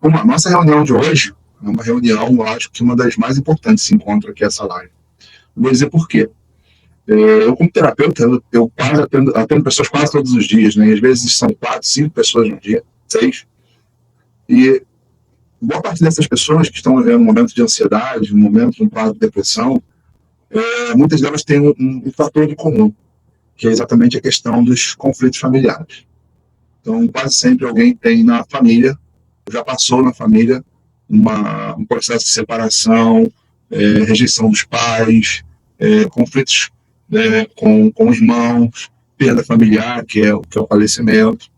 Como a nossa reunião de hoje é uma reunião, eu acho que uma das mais importantes se encontra aqui essa live. Vou dizer por quê. Eu, como terapeuta, eu quase atendo pessoas quase todos os dias, né? Às vezes são 4, 5 pessoas no dia, 6. E boa parte dessas pessoas que estão vivendo um momento de ansiedade, um momento de um quadro de depressão, muitas delas têm um fator em comum, que é exatamente a questão dos conflitos familiares. Então, quase sempre alguém tem na família, já passou na família, um processo de separação, rejeição dos pais, conflitos com irmãos, perda familiar, que é o falecimento.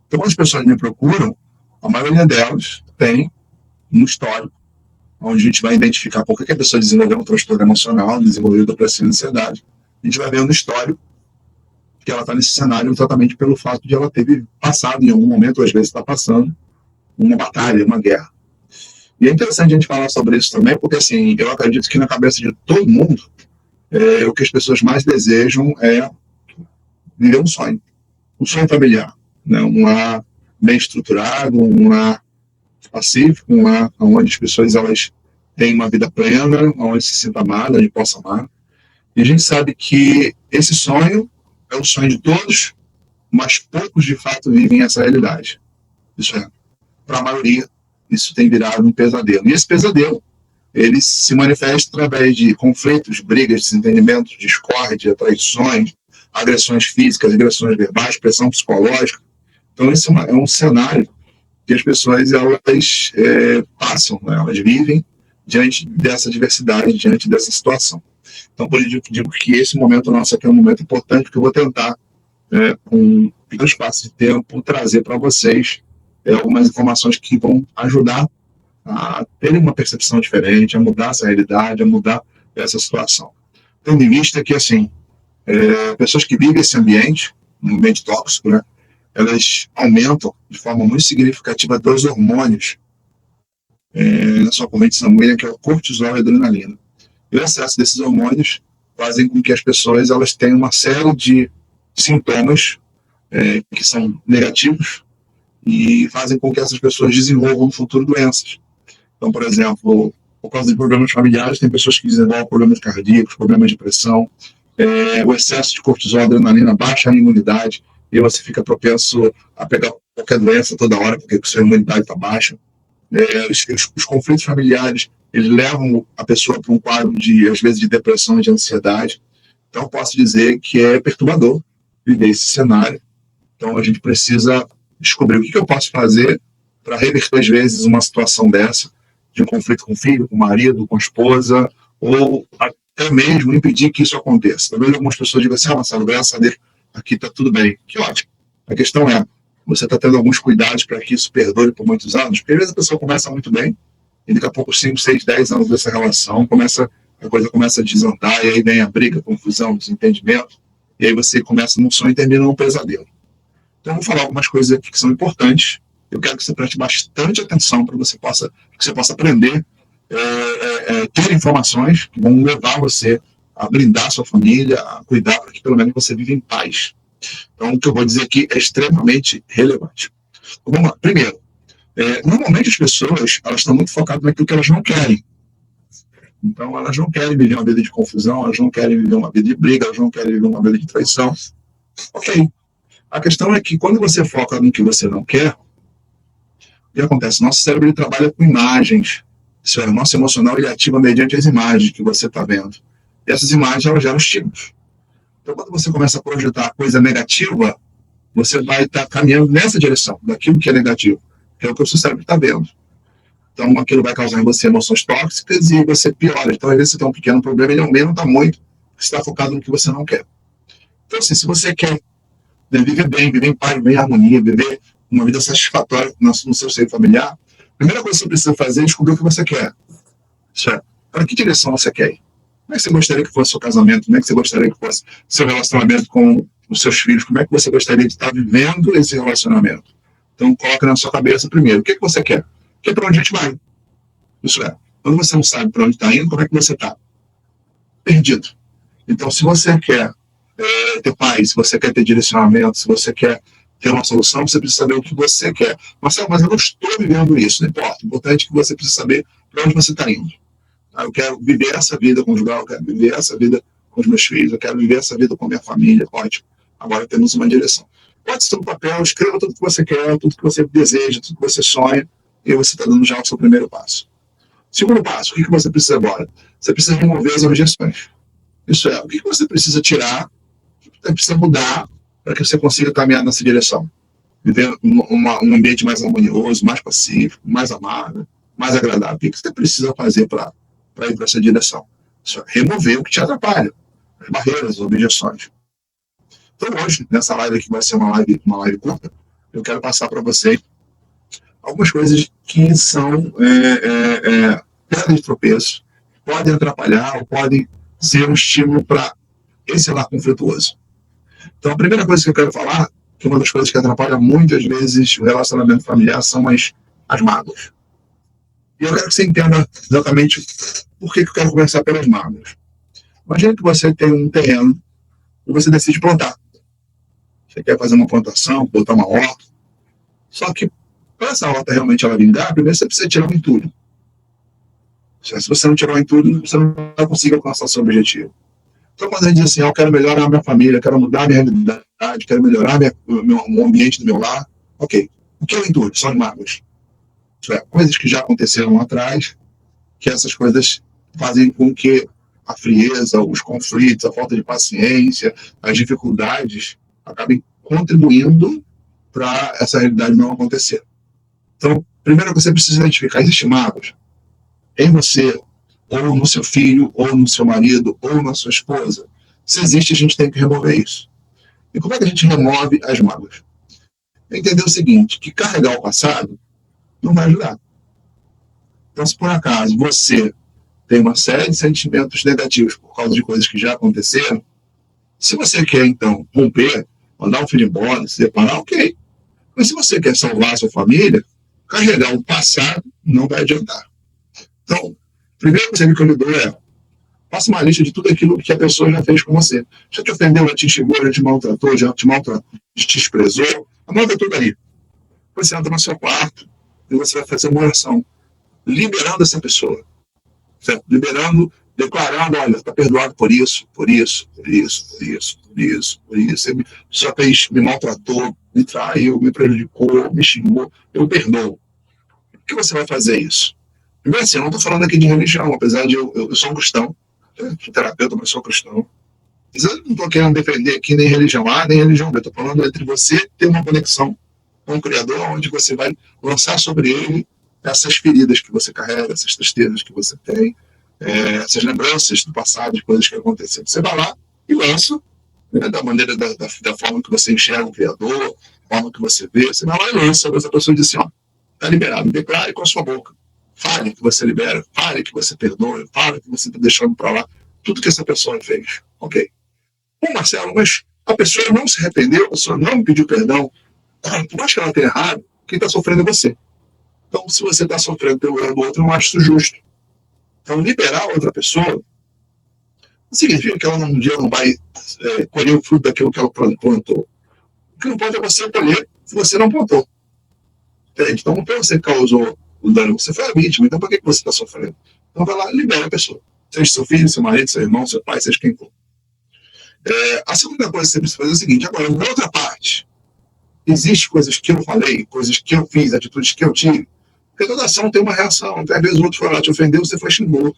Então, quando as pessoas me procuram, a maioria delas tem um histórico, onde a gente vai identificar por que a pessoa desenvolveu um transtorno emocional, desenvolveu depressão e ansiedade. A gente vai ver no histórico que ela está nesse cenário exatamente pelo fato de ela ter passado em algum momento, ou às vezes está passando, uma batalha, uma guerra. E é interessante a gente falar sobre isso também, porque assim, eu acredito que na cabeça de todo mundo, o que as pessoas mais desejam é viver um sonho familiar, né? Um lar bem estruturado, um lar pacífico, um lar onde as pessoas elas têm uma vida plena, onde se sinta amada, onde possa amar. E a gente sabe que esse sonho é o sonho de todos, mas poucos de fato vivem essa realidade. Isso é, para a maioria, isso tem virado um pesadelo. E esse pesadelo, ele se manifesta através de conflitos, brigas, desentendimentos, discórdia, traições, agressões físicas, agressões verbais, pressão psicológica. Então, esse é um cenário que as pessoas elas passam, né? Elas vivem diante dessa diversidade, diante dessa situação. Então, por isso eu digo que esse momento nosso aqui é um momento importante, porque eu vou tentar, com um pequeno espaço de tempo, trazer para vocês algumas informações que vão ajudar a terem uma percepção diferente, a mudar essa realidade, a mudar essa situação. Tendo em vista que, assim, pessoas que vivem esse ambiente, um ambiente tóxico, né, elas aumentam de forma muito significativa 2 hormônios na sua corrente sanguínea, que é o cortisol e a adrenalina. E o excesso desses hormônios fazem com que as pessoas elas tenham uma série de sintomas que são negativos e fazem com que essas pessoas desenvolvam no futuro doenças. Então, por exemplo, por causa de problemas familiares, tem pessoas que desenvolvem problemas cardíacos, problemas de pressão, o excesso de cortisol e adrenalina baixa a imunidade e você fica propenso a pegar qualquer doença toda hora, porque a sua imunidade está baixa. Os conflitos familiares, eles levam a pessoa para um quadro, às vezes, de depressão e de ansiedade. Então, eu posso dizer que é perturbador viver esse cenário. Então, a gente precisa descobrir o que eu posso fazer para reverter, às vezes, uma situação dessa, de um conflito com o filho, com o marido, com a esposa, ou até mesmo impedir que isso aconteça. Talvez algumas pessoas digam assim, Marcelo, graças a Deus, aqui está tudo bem. Que ótimo. A questão é, você está tendo alguns cuidados para que isso perdure por muitos anos? Porque às vezes a pessoa começa muito bem, e daqui a pouco 5, 6, 10 anos dessa relação, a coisa começa a desandar, e aí vem a briga, a confusão, o desentendimento, e aí você começa num sonho e termina num pesadelo. Então, eu vou falar algumas coisas aqui que são importantes. Eu quero que você preste bastante atenção para que você possa aprender, ter informações que vão levar você a blindar a sua família, a cuidar para que pelo menos você viva em paz. Então, o que eu vou dizer aqui é extremamente relevante. Então, vamos lá. Primeiro, normalmente as pessoas elas estão muito focadas naquilo que elas não querem. Então, elas não querem viver uma vida de confusão, elas não querem viver uma vida de briga, elas não querem viver uma vida de traição. Ok. A questão é que quando você foca no que você não quer, o que acontece? Nosso cérebro ele trabalha com imagens. Isso é, o nosso emocional ele ativa mediante as imagens que você está vendo. E essas imagens elas geram estímulos. Então, quando você começa a projetar coisa negativa, você vai estar caminhando nessa direção, daquilo que é negativo, que é o que o seu cérebro está vendo. Então, aquilo vai causar em você emoções tóxicas e você piora. Então, às vezes você tem um pequeno problema, ele aumenta muito, você está focado no que você não quer. Então, assim, se você quer viver bem, viver em paz, viver em harmonia, viver uma vida satisfatória no seu seio familiar, a primeira coisa que você precisa fazer é descobrir o que você quer. Certo? Para que direção você quer ir? Como é que você gostaria que fosse seu casamento? Como é que você gostaria que fosse seu relacionamento com os seus filhos? Como é que você gostaria de estar vivendo esse relacionamento? Então, coloca na sua cabeça primeiro. O que você quer? Que é para onde a gente vai. Isso é. Quando você não sabe para onde está indo, como é que você está? Perdido. Então, se você quer ter paz, se você quer ter direcionamento, se você quer ter uma solução, você precisa saber o que você quer. Marcelo, mas eu não estou vivendo isso, não importa. O importante é que você precisa saber para onde você está indo. Eu quero viver essa vida conjugal, eu quero viver essa vida com os meus filhos, eu quero viver essa vida com a minha família. Ótimo. Agora temos uma direção. Pode ser no papel, escreva tudo que você quer, tudo que você deseja, tudo que você sonha, e você está dando já o seu primeiro passo. Segundo passo, o que você precisa agora? Você precisa remover as objeções. Isso é, o que você precisa tirar, o que você precisa mudar para que você consiga caminhar nessa direção. Viver um ambiente mais harmonioso, mais pacífico, mais amável, mais agradável. O que você precisa fazer para ir para essa direção? Isso é, remover o que te atrapalha, as barreiras, as objeções. Então hoje, nessa live aqui, vai ser uma live curta, eu quero passar para vocês algumas coisas que são pedras de tropeço, podem atrapalhar ou podem ser um estímulo para esse lar conflituoso. Então, a primeira coisa que eu quero falar, que uma das coisas que atrapalha muitas vezes o relacionamento familiar, são as mágoas. E eu quero que você entenda exatamente por que eu quero começar pelas mágoas. Imagina que você tem um terreno e você decide plantar. Você quer fazer uma plantação, botar uma horta. Só que para essa horta realmente ela vingar, primeiro você precisa tirar o entulho. Se você não tirar o entulho, você não vai conseguir alcançar o seu objetivo. Então, quando a gente diz assim, eu quero melhorar a minha família, quero mudar a minha realidade, quero melhorar o ambiente do meu lar, ok. O que é o entulho? São as mágoas. Isso é, coisas que já aconteceram lá atrás, que essas coisas fazem com que a frieza, os conflitos, a falta de paciência, as dificuldades acabem contribuindo para essa realidade não acontecer. Então, primeiro você precisa identificar, existem mágoas em você, ou no seu filho, ou no seu marido, ou na sua esposa. Se existe, a gente tem que remover isso. E como é que a gente remove as mágoas? Entender o seguinte, que carregar o passado não vai ajudar. Então, se por acaso você tem uma série de sentimentos negativos por causa de coisas que já aconteceram, se você quer, então, romper, mandar um filho embora, se separar, ok. Mas se você quer salvar a sua família, carregar o passado não vai adiantar. Então, primeiro conselho que eu lhe dou é, faça uma lista de tudo aquilo que a pessoa já fez com você. Já te ofendeu, já te xingou, já te maltratou, já te desprezou, anota tudo aí. Você entra no seu quarto e você vai fazer uma oração, liberando essa pessoa. Certo? Liberando, declarando, olha, está perdoado por isso, por isso, por isso, por isso, por isso, por isso. Você só fez, me maltratou, me traiu, me prejudicou, me xingou, eu perdoo. Por que você vai fazer isso? Primeiro assim, eu não estou falando aqui de religião, apesar de eu sou um cristão, sou terapeuta, mas sou cristão. Mas eu não estou querendo defender aqui nem religião A, nem religião B. Estou falando entre você ter uma conexão com o Criador, onde você vai lançar sobre ele essas feridas que você carrega, essas tristezas que você tem, essas lembranças do passado, de coisas que aconteceram. Você vai lá e lança, né, da maneira, da forma que você enxerga o Criador, da forma que você vê, você vai lá e lança, mas a pessoa diz assim, ó, está liberado, declare com a sua boca. Fale que você libera, fale que você perdoa, fale que você está deixando para lá tudo que essa pessoa fez. Ok. Bom, Marcelo, mas a pessoa não se arrependeu, a pessoa não pediu perdão. Por mais que ela tenha errado, quem está sofrendo é você. Então, se você está sofrendo pelo erro do outro, eu não acho isso justo. Então, liberar a outra pessoa não significa que ela um dia não vai colher o fruto daquilo que ela plantou. O que não pode é você colher se você não plantou. Entende? Então, não foi você que causou o dano, você foi a vítima, então por que você está sofrendo? Então vai lá e libera a pessoa. Seja seu filho, seu marido, seu irmão, seu pai, seja quem for. A segunda coisa que você precisa fazer é o seguinte, agora, na outra parte, existem coisas que eu falei, coisas que eu fiz, atitudes que eu tive, porque toda ação tem uma reação, então, às vezes o outro foi lá te ofendeu, você foi xingou,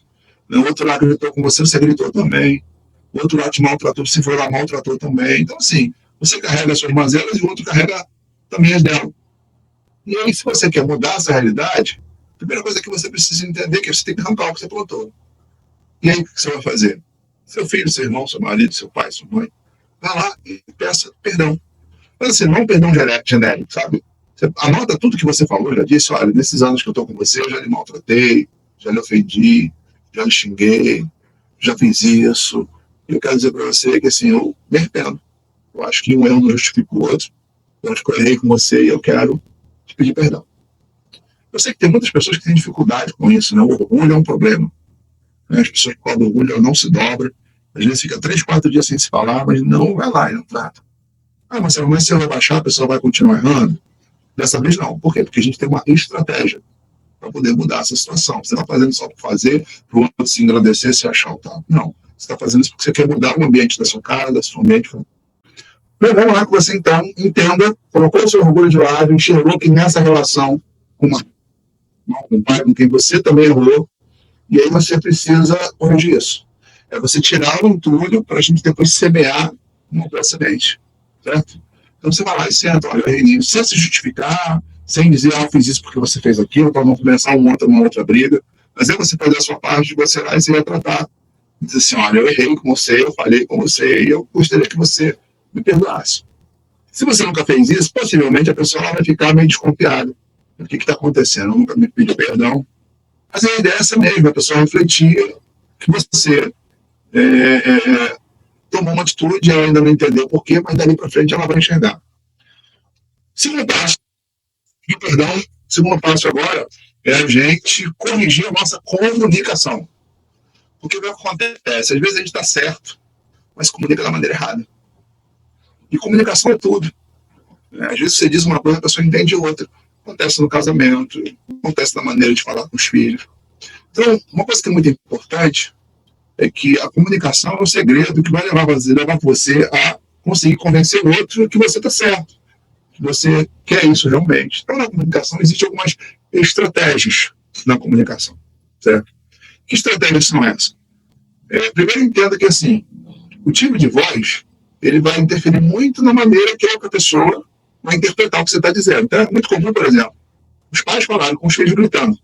o outro lá gritou com você gritou também, o outro lá te maltratou, você foi lá maltratou também, então assim, você carrega as suas mazelas e o outro carrega também as dela. E aí, se você quer mudar essa realidade, a primeira coisa que você precisa entender é que você tem que arrancar o que você plantou. E aí, o que você vai fazer? Seu filho, seu irmão, seu marido, seu pai, sua mãe, vai lá e peça perdão. Mas assim, não um perdão genérico, sabe? Você anota tudo que você falou, já disse, olha, nesses anos que eu estou com você, eu já lhe maltratei, já lhe ofendi, já lhe xinguei, já fiz isso. E eu quero dizer para você que assim, eu me arrependo. Eu acho que um erro não justifica o outro. Eu acho que eu errei com você e eu quero te pedir perdão. Eu sei que tem muitas pessoas que têm dificuldade com isso, né? O orgulho é um problema. As pessoas que falam orgulho não se dobram, às vezes fica 3, 4 dias sem se falar, mas não vai lá e não trata. Ah, Marcelo, mas se eu rebaixar, a pessoa vai continuar errando? Dessa vez não. Por quê? Porque a gente tem uma estratégia para poder mudar essa situação. Você está fazendo só por fazer, para o outro se engrandecer, se achar o tal. Não. Você está fazendo isso porque você quer mudar o ambiente da sua casa, da sua ambiente. Bem, vamos lá que você, então, entenda, colocou o seu orgulho de lado, enxergou que nessa relação com um pai com quem você também errou, e aí você precisa corrigir isso. É você tirar o entulho para a gente depois semear uma boa semente, certo? Então você vai lá e senta, olha, sem se justificar, sem dizer, ah, eu fiz isso porque você fez aquilo, para não começar uma outra briga. Mas é você fazer a sua parte, você vai lá e você vai tratar. Dizer assim, olha, eu errei com você, eu falei com você, e eu gostaria que você me perdoasse. Se você nunca fez isso, possivelmente a pessoa vai ficar meio desconfiada. O que está acontecendo? Eu nunca me pediu perdão. Mas a ideia é essa mesmo, a pessoa refletir que você tomou uma atitude, ela ainda não entendeu por quê, mas dali para frente ela vai enxergar. Segundo passo, e perdão, segundo passo agora é a gente corrigir a nossa comunicação. Porque o que acontece? Às vezes a gente está certo, mas comunica da maneira errada. E comunicação é tudo. Às vezes você diz uma coisa, a pessoa entende outra. Acontece no casamento, acontece na maneira de falar com os filhos. Então, uma coisa que é muito importante é que a comunicação é um segredo que vai levar você a conseguir convencer o outro que você está certo, que você quer isso realmente. Então, na comunicação, existem algumas estratégias na comunicação, certo? Que estratégias são essas? Primeiro, entenda que, assim, o timbre de voz, ele vai interferir muito na maneira que a outra pessoa vai interpretar o que você está dizendo. Então, é muito comum, por exemplo, os pais falaram com os filhos gritando.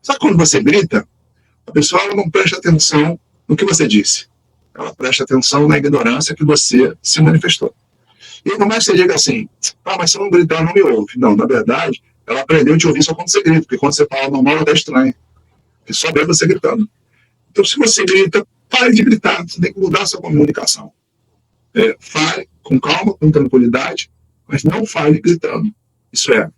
Só que quando você grita, a pessoa ela não presta atenção no que você disse. Ela presta atenção na ignorância que você se manifestou. E por mais que você diga assim, ah, mas se eu não gritar, não me ouve. Não, na verdade, ela aprendeu a te ouvir só quando você grita, porque quando você fala normal, ela é estranha. Porque só vê você gritando. Então, se você grita, pare de gritar. Você tem que mudar a sua comunicação. Fale com calma, com tranquilidade, mas não fale gritando. Isso é,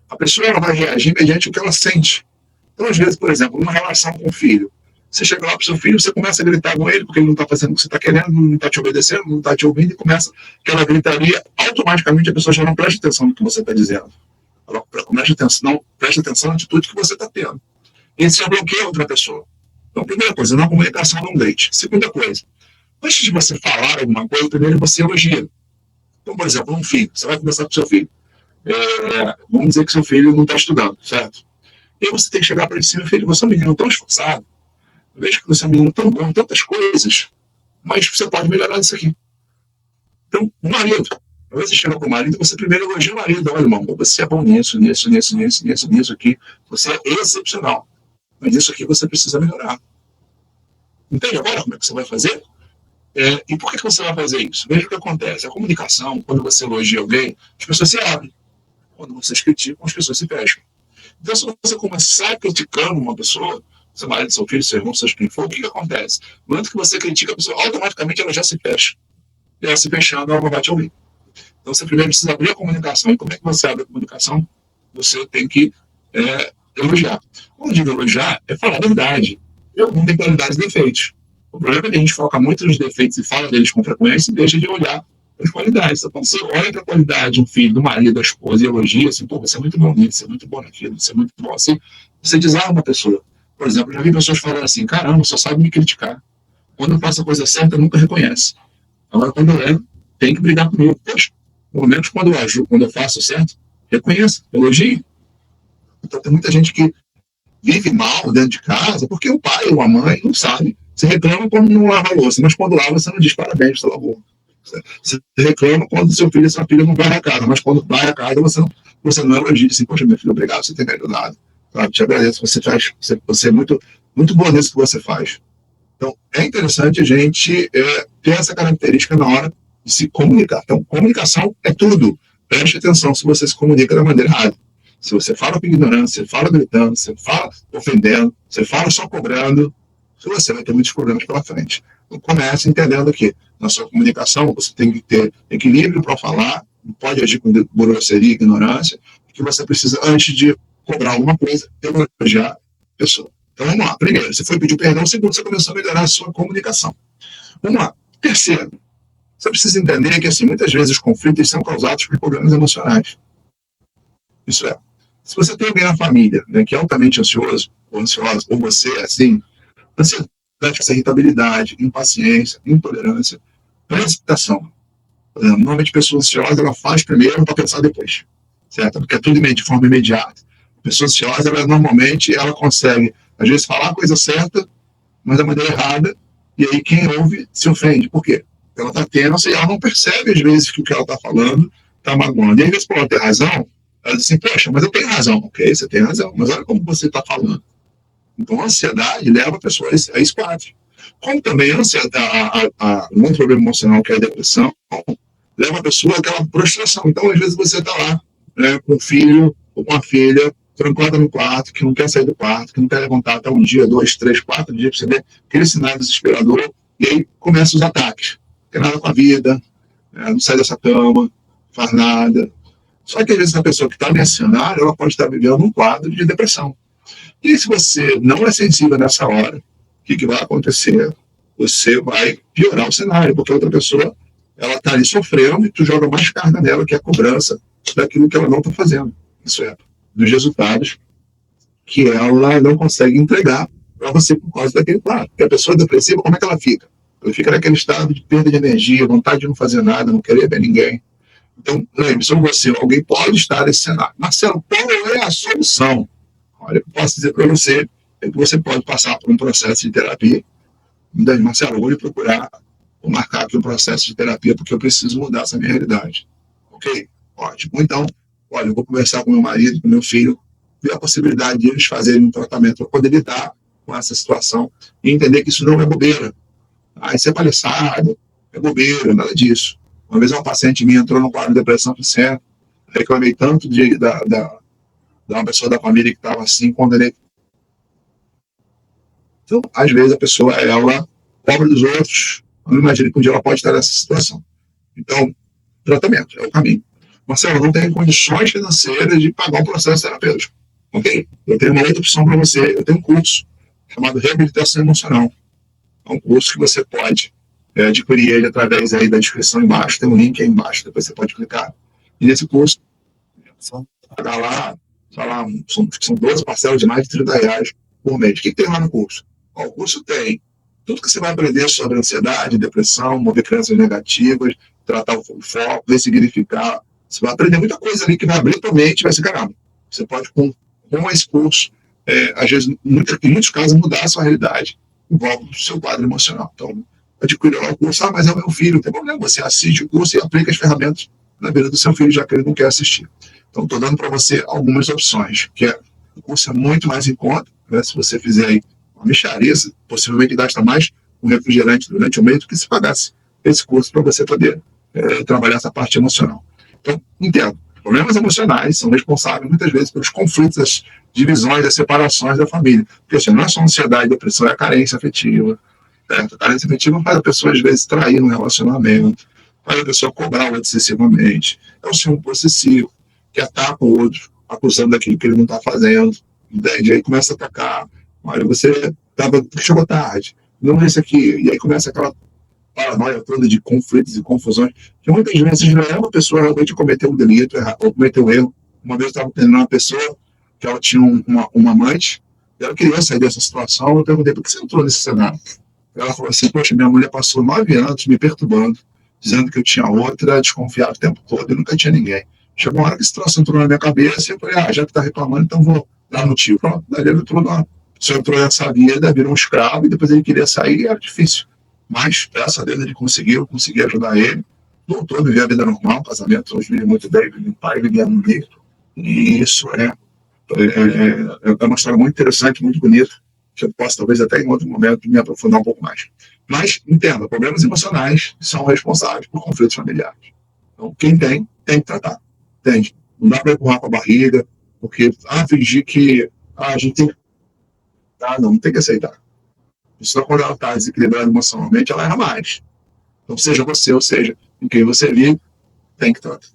a pessoa ela vai reagir mediante o que ela sente. Então, às vezes, por exemplo, numa relação com o filho, você chega lá para o seu filho, você começa a gritar com ele, porque ele não está fazendo o que você está querendo, não está te obedecendo, não está te ouvindo, e começa aquela gritaria, automaticamente a pessoa já não presta atenção no que você está dizendo. Ela presta atenção na atitude que você está tendo. E isso já bloqueia outra pessoa. Então, primeira coisa, na comunicação não grite. Segunda coisa, antes de você falar alguma coisa, primeiro você elogia. Então, por exemplo, um filho, você vai conversar com seu filho. Vamos dizer que seu filho não está estudando, certo? E aí você tem que chegar para ele e dizer, filho, você é um menino tão esforçado, eu vejo que você é um menino tão bom em tantas coisas, mas você pode melhorar isso aqui. Então, o marido, às vezes você chega para o marido e você primeiro elogia o marido, olha, irmão, você é bom nisso aqui, você é excepcional, mas isso aqui você precisa melhorar. Entende agora como é que você vai fazer? E por que você vai fazer isso? Veja o que acontece. A comunicação, quando você elogia alguém, as pessoas se abrem. Quando vocês criticam, as pessoas se fecham. Então, se você começar criticando uma pessoa, seu marido, seu filho, seu irmão, seja quem for, o que acontece? No momento que você critica a pessoa, automaticamente ela já se fecha. E ela se fechando, ela não vai te ouvir. Então, você primeiro precisa abrir a comunicação. E como é que você abre a comunicação? Você tem que elogiar. Quando eu digo elogiar, é falar a verdade. Eu não tenho qualidades e defeitos. O problema é que a gente foca muito nos defeitos e fala deles com frequência e deixa de olhar as qualidades. Então, você olha para a qualidade de um filho, do marido, da esposa e elogia assim, pô, você é muito bom nisso, você é muito bom naquilo, você é muito bom assim. Você desarma uma pessoa. Por exemplo, já vi pessoas falando assim, caramba, só sabe me criticar. Quando eu faço a coisa certa, nunca reconhece. Agora, quando eu erro, tem que brigar comigo. Poxa, pelo menos quando eu ajudo, quando eu faço certo, reconheça, elogie. Então, tem muita gente que vive mal dentro de casa porque o pai ou a mãe não sabe. Você reclama quando não lava a louça, mas quando lava, você não diz parabéns, você lavou. Você reclama quando seu filho e sua filha não vai à casa, mas quando vai à casa, você não elogia. Assim, poxa, meu filho, obrigado por você ter me ajudado. Sabe? Te agradeço, você é muito, muito bom nisso que você faz. Então, é interessante a gente ter essa característica na hora de se comunicar. Então, comunicação é tudo. Preste atenção se você se comunica da maneira errada. Se você fala com ignorância, você fala gritando, você fala ofendendo, você fala só cobrando, você vai ter muitos problemas pela frente. Então, comece entendendo que na sua comunicação você tem que ter equilíbrio para falar, não pode agir com grosseria e ignorância, que você precisa, antes de cobrar alguma coisa, elogiar a pessoa. Então vamos lá. Primeiro, você foi pedir perdão. Segundo, você começou a melhorar a sua comunicação. Vamos lá. Terceiro, Você precisa entender que, assim, muitas vezes os conflitos são causados por problemas emocionais. Isso é, se você tem alguém na família, né, que é altamente ansioso, ou ansiosa, ou você é assim, ansiedade, essa irritabilidade, impaciência, intolerância, precipitação. Por exemplo, normalmente a pessoa ansiosa, ela faz primeiro para pensar depois, certo? Porque é tudo de forma imediata. A pessoa ansiosa, ela normalmente, ela consegue, às vezes, falar a coisa certa, mas da maneira errada, e aí quem ouve se ofende. Por quê? Ela está tensa e ela não percebe, às vezes, que o que ela está falando está magoando. E às vezes, por ela ter razão, ela diz assim, poxa, mas eu tenho razão. Ok, você tem razão, mas olha como você está falando. Então, a ansiedade leva a pessoa a esse quadro. Como também a ansiedade, um outro problema emocional, que é a depressão, leva a pessoa àquela prostração. Então, às vezes, você está lá, né, com um filho ou com uma filha, trancada no quarto, que não quer sair do quarto, que não quer levantar até um dia, 2, 3, 4 dias, para você ver aquele sinal desesperador, e aí começam os ataques. Não tem nada com a vida, né, não sai dessa cama, faz nada. Só que às vezes a pessoa que está nesse cenário, ela pode estar vivendo um quadro de depressão. E se você não é sensível nessa hora, o que vai acontecer? Você vai piorar o cenário, porque a outra pessoa, ela está ali sofrendo e tu joga mais carga nela, que é a cobrança daquilo que ela não está fazendo. Isso é, dos resultados que ela não consegue entregar para você por causa daquele quadro. Porque a pessoa depressiva, como é que ela fica? Ela fica naquele estado de perda de energia, vontade de não fazer nada, não querer ver ninguém. Então, lembre-se, você, alguém pode estar nesse cenário. Marcelo, qual é a solução? Olha, eu posso dizer para você é que você pode passar por um processo de terapia. Daí, Marcelo, eu vou lhe procurar, vou marcar aqui um processo de terapia, porque eu preciso mudar essa minha realidade. Ok? Ótimo. Então, olha, eu vou conversar com meu marido, com meu filho, ver a possibilidade de eles fazerem um tratamento para poder lidar com essa situação e entender que isso não é bobeira. Ah, isso é palhaçada, é bobeira, nada disso. Uma vez uma paciente minha entrou no quadro de depressão séria, reclamei tanto da uma pessoa da família que estava assim, quando ele... Então, às vezes a pessoa, ela cobra dos outros, não imagina que um dia ela pode estar nessa situação. Então, tratamento é o caminho. Marcelo, não tenho condições financeiras de pagar um processo terapêutico. Ok? Eu tenho uma outra opção para você, eu tenho um curso chamado Reabilitação Emocional. É um curso que você pode adquirir ele através aí da descrição embaixo, tem um link aí embaixo, depois você pode clicar. E nesse curso, pagar lá, são 12 parcelas de mais de R$ 30 por mês. O que tem lá no curso? O curso tem tudo que você vai aprender sobre ansiedade, depressão, mover crenças negativas, tratar o foco, ressignificar. Você vai aprender muita coisa ali que vai abrir tua mente e vai ser caramba. Você pode, com esse curso, às vezes, em muitos casos, mudar a sua realidade, envolve o seu quadro emocional. Então, adquira lá o curso, mas é o meu filho, não tem problema, você assiste o curso e aplica as ferramentas na vida do seu filho, já que ele não quer assistir. Então, estou dando para você algumas opções, que o curso é muito mais em conta, né? Se você fizer aí uma mixaria, você possivelmente gasta mais um refrigerante durante o mês do que se pagasse esse curso para você poder trabalhar essa parte emocional. Então, entendo. Problemas emocionais são responsáveis, muitas vezes, pelos conflitos, as divisões, as separações da família. Porque assim, não é só ansiedade, depressão, é a carência afetiva. Certo? A carência afetiva faz a pessoa, às vezes, trair no relacionamento, faz a pessoa cobrar excessivamente. É o ciúme possessivo, que ataca o outro, acusando daquilo que ele não está fazendo. E aí começa a atacar. Olha, você chegou tarde, não é isso aqui. E aí começa aquela paranoia toda de conflitos e confusões, que muitas vezes não é uma pessoa realmente cometer um delito, ou cometer um erro. Uma vez eu estava tendo uma pessoa que ela tinha uma amante, e ela queria sair dessa situação. Eu perguntei, por que você entrou nesse cenário? Ela falou assim, poxa, minha mulher passou 9 anos me perturbando, dizendo que eu tinha outra, desconfiado o tempo todo, e nunca tinha ninguém. Chegou uma hora que esse troço entrou na minha cabeça, e eu falei, já que tá reclamando, então vou dar motivo. Pronto, daí ele entrou nessa vida, virou um escravo, e depois ele queria sair, e era difícil. Mas, graças a Deus, ele consegui ajudar ele, voltou a viver a vida normal, casamento, hoje vive muito bem, vive em pai, vive em amigo. E isso é uma história muito interessante, muito bonita, que eu posso, talvez, até em outro momento, me aprofundar um pouco mais. Mas, entenda, problemas emocionais são responsáveis por conflitos familiares. Então, quem tem que tratar. Entende? Não dá para empurrar com a barriga, porque, fingir que a gente tem que... não tem que aceitar. Só quando ela está desequilibrada emocionalmente, ela erra mais. Então, seja você, ou seja, em quem você vive, tem que tratar.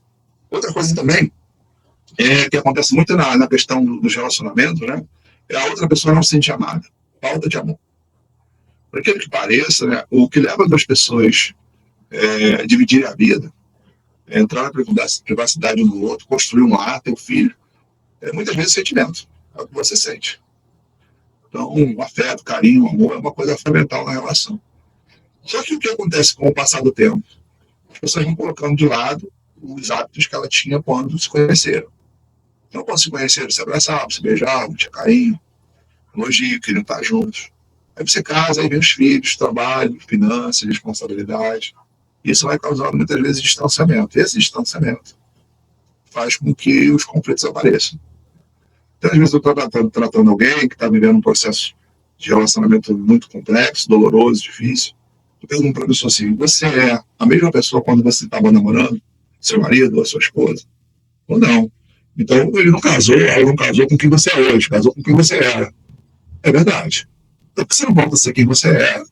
Outra coisa também, que acontece muito na questão dos relacionamentos, né? É a outra pessoa não se sentir amada. Falta de amor. Por aquilo que pareça, né, o que leva as pessoas dividir a vida, entrar na privacidade um do outro, construir um lar, ter um filho. Muitas vezes sentimento, é o que você sente. Então, o afeto, carinho, amor é uma coisa fundamental na relação. Só que o que acontece com o passar do tempo? As pessoas vão colocando de lado os hábitos que ela tinha quando se conheceram. Então, quando se conheceram, se abraçavam, se beijavam, tinha carinho, elogio, queriam estar juntos. Aí você casa, aí vem os filhos, trabalho, finanças, responsabilidade. Isso vai causando muitas vezes distanciamento. Esse distanciamento faz com que os conflitos apareçam. Então, às vezes, eu estou tratando alguém que está vivendo um processo de relacionamento muito complexo, doloroso, difícil. Eu pergunto para a pessoa assim: você é a mesma pessoa quando você estava namorando seu marido ou a sua esposa? Ou não? Então, ele não casou, ela não casou com quem você é hoje, casou com quem você era. É verdade. Então, por que você não volta a ser quem você era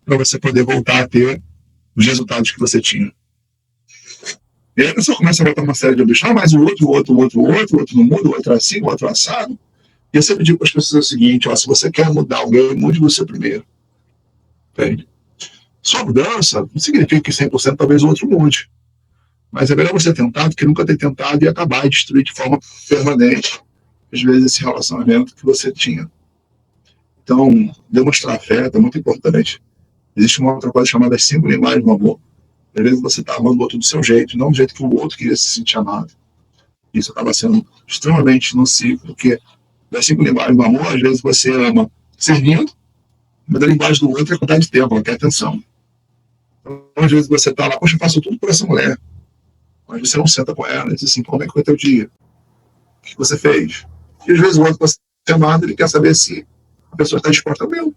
para você poder voltar a ter os resultados que você tinha? E aí a pessoa começa a botar uma série de objetos, mas o outro não muda, o outro é assim, o outro é assado. E eu sempre digo para as pessoas o seguinte: se você quer mudar alguém, mude você primeiro. Entende? Sua mudança não significa que 100% talvez o outro mude. Mas é melhor você tentar do que nunca ter tentado e acabar e destruir de forma permanente, às vezes, esse relacionamento que você tinha. Então, demonstrar afeto é muito importante. Existe uma outra coisa chamada as 5 linguagens do amor. Às vezes você está amando o outro do seu jeito, não do jeito que o outro queria se sentir amado. Isso acaba sendo extremamente nocivo, porque das 5 linguagens do amor, às vezes você ama servindo, mas a linguagem do outro é quantidade de tempo, ela quer atenção. Então, às vezes você está lá, poxa, eu faço tudo por essa mulher, mas você não senta com ela e diz assim: como é que foi teu dia? O que você fez? E às vezes o outro que você é amado, ele quer saber se a pessoa está disposta ao meu.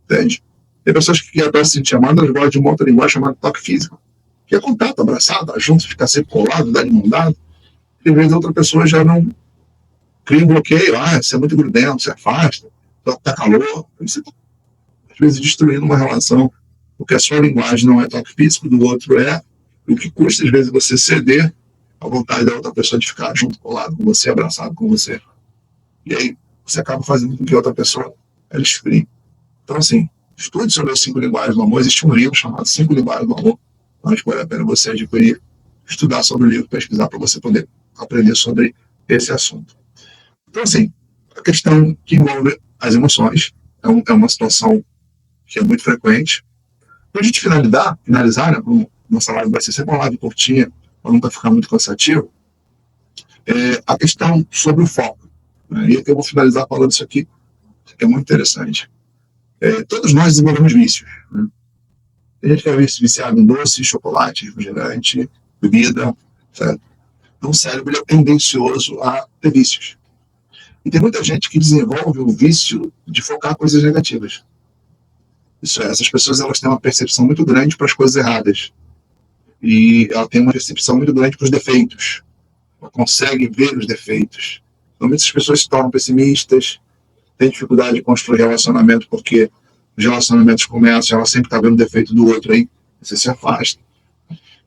Entende? Tem pessoas que querem se sentir amadas, elas gostam de uma outra linguagem chamada toque físico, que é contato, abraçado, tá junto, ficar sempre colado, dar de mão dada. E às vezes a outra pessoa já não cria um bloqueio, você é muito grudento, se afasta, tá calor. Você, às vezes, destruindo uma relação, porque a sua linguagem não é toque físico, do outro é, e o que custa, às vezes, você ceder à vontade da outra pessoa de ficar junto, colado com você, abraçado com você. E aí você acaba fazendo com que a outra pessoa ela esfrie. Então, assim, estude sobre as 5 linguagens do amor. Existe um livro chamado 5 Linguagens do Amor, mas vale a pena você adquirir, estudar sobre o livro, pesquisar para você poder aprender sobre esse assunto. Então, assim, a questão que envolve as emoções é uma situação que é muito frequente. Para a gente finalizar, né, nossa live vai ser sempre uma live curtinha, para nunca ficar muito cansativo, a questão sobre o foco. Né? E eu vou finalizar falando isso aqui, que é muito interessante. Todos nós desenvolvemos vícios. Né? Tem gente que é viciado em doce, chocolate, refrigerante, bebida, certo? Então o cérebro é tendencioso a ter vícios. E tem muita gente que desenvolve o vício de focar coisas negativas. Isso é, essas pessoas elas têm uma percepção muito grande para as coisas erradas. E ela tem uma percepção muito grande para os defeitos. Ela consegue ver os defeitos. Normalmente essas pessoas se tornam pessimistas, têm dificuldade de construir relacionamento porque os relacionamentos começam, ela sempre está vendo o defeito do outro aí, você se afasta.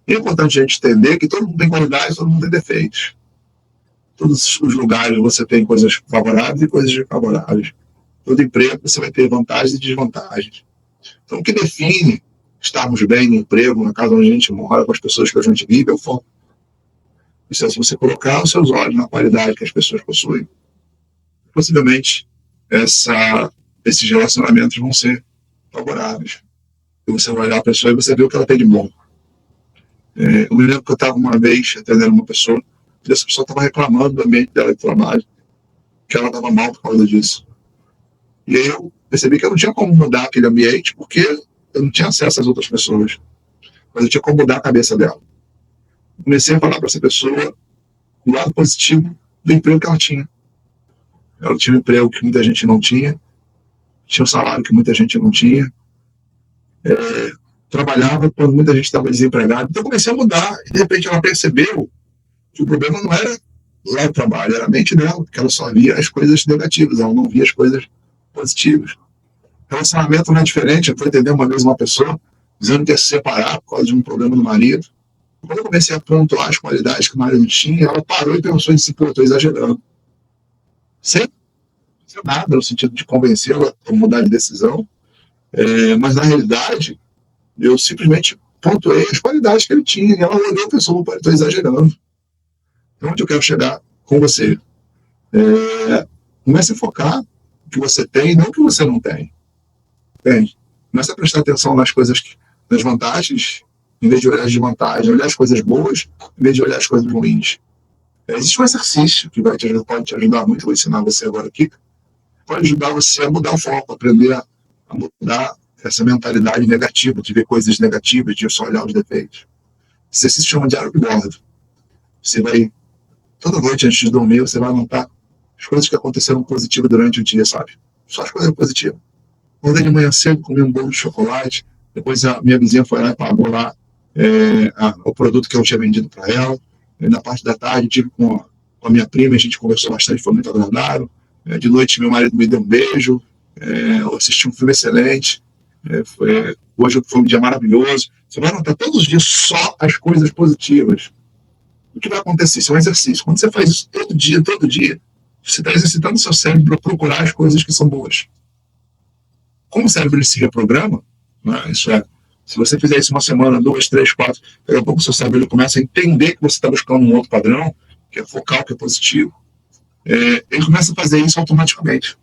E é importante a gente entender que todo mundo tem qualidades, todo mundo tem defeitos. Todos os lugares você tem coisas favoráveis e coisas desfavoráveis. Todo emprego você vai ter vantagens e desvantagens. Então, o que define estarmos bem no emprego, na casa onde a gente mora, com as pessoas que a gente vive, é o foco. Isso é, se você colocar os seus olhos na qualidade que as pessoas possuem, possivelmente esses relacionamentos vão ser favoráveis. E você vai olhar a pessoa e você vê o que ela tem de bom. Eu me lembro que eu estava uma vez atendendo uma pessoa, e essa pessoa estava reclamando do ambiente dela de trabalho, que ela estava mal por causa disso. E aí eu percebi que eu não tinha como mudar aquele ambiente, porque eu não tinha acesso às outras pessoas. Mas eu tinha como mudar a cabeça dela. Comecei a falar para essa pessoa o lado positivo do emprego que ela tinha. Ela tinha um emprego que muita gente não tinha, tinha um salário que muita gente não tinha, trabalhava quando muita gente estava desempregada. Então eu comecei a mudar. E de repente ela percebeu que o problema não era lá o trabalho, era a mente dela, porque ela só via as coisas negativas, ela não via as coisas positivas. Relacionamento não é diferente. Eu fui entender uma vez uma pessoa dizendo que ia se separar por causa de um problema do marido. Quando eu comecei a pontuar as qualidades que o marido tinha, ela parou e pensou em si: pô, eu estou exagerando. Sem nada no sentido de convencê-la a mudar de decisão. Mas na realidade, Eu simplesmente pontuei as qualidades que ele tinha, e ela olhou e pensou, estou exagerando. Então, onde eu quero chegar com você? Comece a focar no que você tem e não no que você não tem. Entende? Comece a prestar atenção nas vantagens, em vez de olhar as desvantagens, olhar as coisas boas, em vez de olhar as coisas ruins. Existe um exercício que pode te ajudar muito, vou ensinar você agora aqui, pode ajudar você a mudar o foco, aprender a mudar essa mentalidade negativa, de ver coisas negativas, de só olhar os defeitos. Esse exercício chama diário de bordo. Você vai, toda noite antes de dormir, você vai anotar as coisas que aconteceram positivas durante o dia, sabe? Só as coisas positivas. Acordei de manhã cedo, comi um bolo de chocolate, depois a minha vizinha foi lá e pagou lá o produto que eu tinha vendido para ela. Na parte da tarde, tive com a minha prima, a gente conversou bastante, foi muito agradável. De noite, meu marido me deu um beijo, eu assisti um filme excelente. Hoje foi um dia maravilhoso. Você vai anotar todos os dias só as coisas positivas. O que vai acontecer? Isso é um exercício. Quando você faz isso todo dia, você está exercitando o seu cérebro para procurar as coisas que são boas. Como o cérebro ele se reprograma, né? Isso é, se você fizer isso uma semana, 2, 3, 4, daqui a pouco o seu cérebro ele começa a entender que você está buscando um outro padrão, que é focal, que é positivo. Ele começa a fazer isso automaticamente.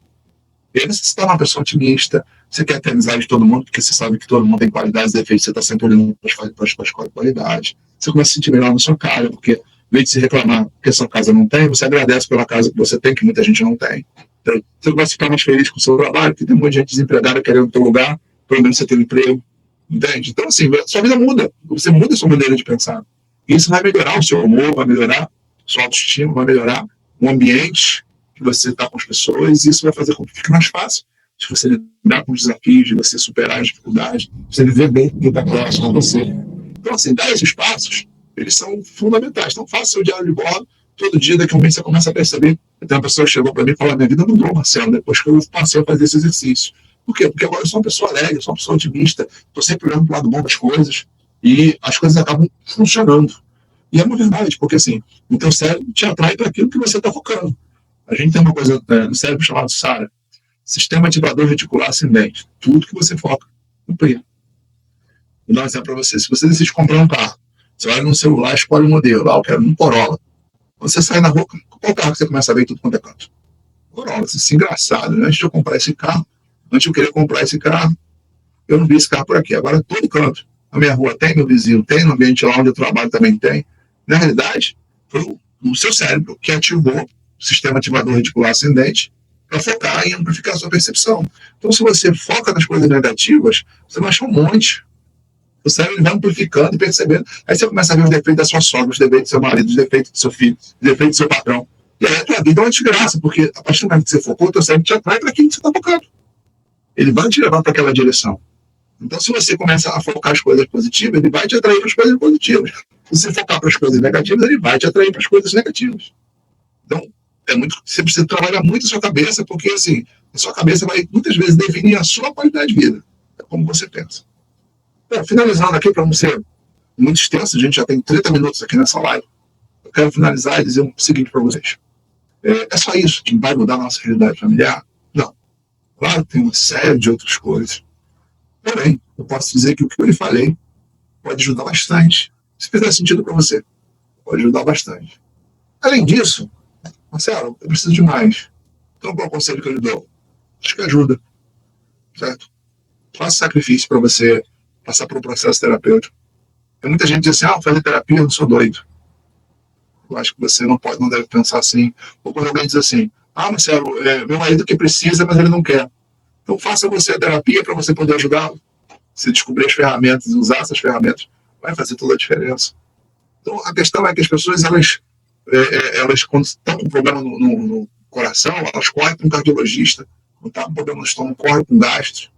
E aí você se torna uma pessoa otimista, você quer ter amizade de todo mundo, porque você sabe que todo mundo tem qualidades e defeitos, você está sempre olhando para as qualidades. Você começa a se sentir melhor na sua casa, porque, em vez de se reclamar que a sua casa não tem, você agradece pela casa que você tem, que muita gente não tem. Então, você começa a ficar mais feliz com o seu trabalho, porque tem muita gente desempregada querendo o teu lugar, pelo menos você tem um emprego. Entende? Então, assim, sua vida muda. Você muda a sua maneira de pensar. E isso vai melhorar o seu humor, vai melhorar sua autoestima, vai melhorar o ambiente que você está com as pessoas, e isso vai fazer com que fique mais fácil de você lidar com os desafios, de você superar as dificuldades, de você viver bem com quem está próximo a você. Então, assim, dar esses passos, eles são fundamentais. Então, faça seu diário de bordo, todo dia, daqui a um mês você começa a perceber. Então, uma pessoa chegou para mim e falou, minha vida mudou, Marcelo, depois que eu passei a fazer esse exercício. Por quê? Porque agora eu sou uma pessoa alegre, eu sou uma pessoa otimista, estou sempre olhando para o lado bom das coisas, e as coisas acabam funcionando. E é uma verdade, porque assim, o teu cérebro te atrai para aquilo que você está focando. A gente tem uma coisa no cérebro chamada SARA, Sistema Ativador Reticular Ascendente. Tudo que você foca, cumprir. Vou dar um exemplo para você. Se você decide comprar um carro, você olha no celular, escolhe o modelo. Eu quero um Corolla. Quando você sai na rua, qual carro que você começa a ver tudo quanto é canto? Corolla. Isso é engraçado, né? Antes de eu comprar esse carro, antes de eu querer comprar esse carro, eu não vi esse carro por aqui. Agora, todo canto. A minha rua tem, meu vizinho tem, no ambiente lá onde eu trabalho também tem. Na realidade, foi o seu cérebro que ativou o sistema ativador reticular ascendente para focar em amplificar a sua percepção. Então, se você foca nas coisas negativas, você vai achar um monte. O cérebro vai amplificando e percebendo. Aí você começa a ver os defeitos da sua sogra, os defeitos do seu marido, os defeitos do seu filho, os defeitos do seu patrão. E aí a tua vida é uma desgraça, porque a partir do momento que você focou, o teu cérebro te atrai para aquilo que você está focando. Ele vai te levar para aquela direção. Então, se você começa a focar as coisas positivas, ele vai te atrair para as coisas positivas. Se você focar para as coisas negativas, ele vai te atrair para as coisas negativas. Então, você precisa trabalhar muito a sua cabeça, porque assim, a sua cabeça vai muitas vezes definir a sua qualidade de vida. É como você pensa. Finalizando aqui, para não ser muito extenso, a gente já tem 30 minutos aqui nessa live. Eu quero finalizar e dizer o seguinte para vocês. É só isso que vai mudar a nossa realidade familiar? Não. Claro, tem uma série de outras coisas. Porém, eu posso dizer que o que eu lhe falei pode ajudar bastante. Se fizer sentido para você, pode ajudar bastante. Além disso, Marcelo, eu preciso de mais. Então, qual é o conselho que eu lhe dou? Acho que ajuda, certo? Faça sacrifício para você passar por um processo terapêutico. Tem muita gente que diz assim, fazer terapia, eu não sou doido. Eu acho que você não deve pensar assim. Ou quando alguém diz assim, Marcelo, meu marido que precisa, mas ele não quer. Então faça você a terapia para você poder ajudá-lo. Se descobrir as ferramentas e usar essas ferramentas, vai fazer toda a diferença. Então a questão é que as pessoas, elas quando estão com problema no coração, elas correm para um cardiologista. Quando está com problema no estômago, correm para um gastro.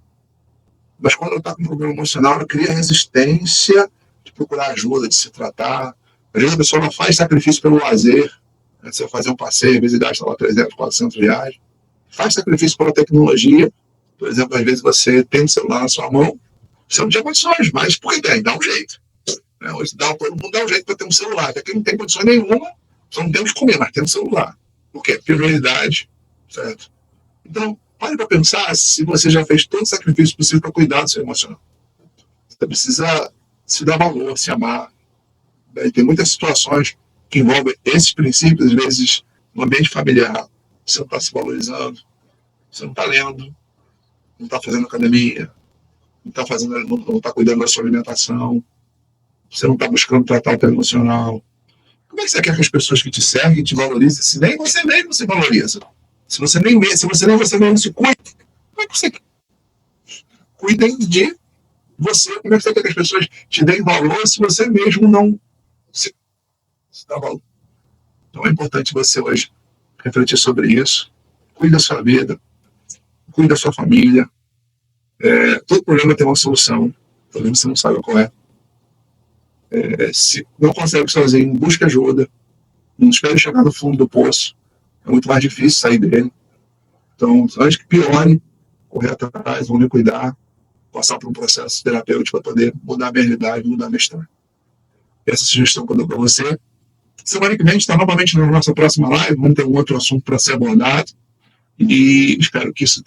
Mas quando está com um problema emocional, ela cria resistência de procurar ajuda, de se tratar. Às vezes a pessoa não faz sacrifício pelo lazer. Né? Você vai fazer um passeio, às vezes gasta lá 300, 400 reais. Faz sacrifício pela tecnologia. Por exemplo, às vezes você tem um celular na sua mão, você não tinha condições, mas por que tem? Dá um jeito. Né? Hoje todo mundo dá um jeito para ter um celular. Até que não tem condições nenhuma, só não tem o que comer, mas tem um celular. Por quê? Prioridade, certo? Então, pare para pensar se você já fez todo o sacrifício possível para cuidar do seu emocional. Você precisa se dar valor, se amar. E tem muitas situações que envolvem esses princípios, às vezes, no ambiente familiar. Você não está se valorizando, você não está lendo, não está fazendo academia, não está cuidando da sua alimentação, você não está buscando tratar o teu emocional. Como é que você quer que as pessoas que te seguem te valorizem se nem você mesmo se valoriza? Se você nem você mesmo se cuida, como é que você cuidem de você? Como é que você quer que as pessoas te deem valor se você mesmo não se dá valor? Então é importante você hoje refletir sobre isso. Cuide da sua vida, cuide da sua família. Todo problema tem uma solução. O problema você não sabe qual é. Se não consegue sozinho, busque ajuda. Não espere chegar no fundo do poço. É muito mais difícil sair dele. Então, antes que piore, correr atrás, vão me cuidar, passar por um processo terapêutico para poder mudar a minha realidade, mudar a minha história. Essa sugestão que eu dou para você. Semana que vem a gente está novamente na nossa próxima live. Vamos ter um outro assunto para ser abordado. E espero que isso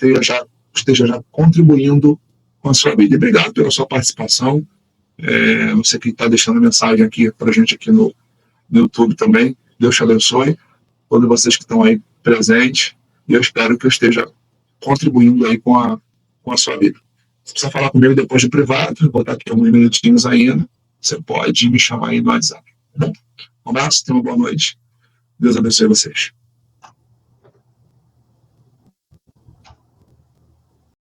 esteja já contribuindo com a sua vida. E obrigado pela sua participação. Você que está deixando mensagem aqui para a gente aqui no YouTube também. Deus te abençoe. Todos vocês que estão aí presentes. E eu espero que eu esteja contribuindo aí com a sua vida. Se precisa falar comigo depois de privado, vou botar aqui alguns minutinhos ainda. Você pode me chamar aí no WhatsApp. Tá bom? Um abraço, tenha uma boa noite. Deus abençoe vocês.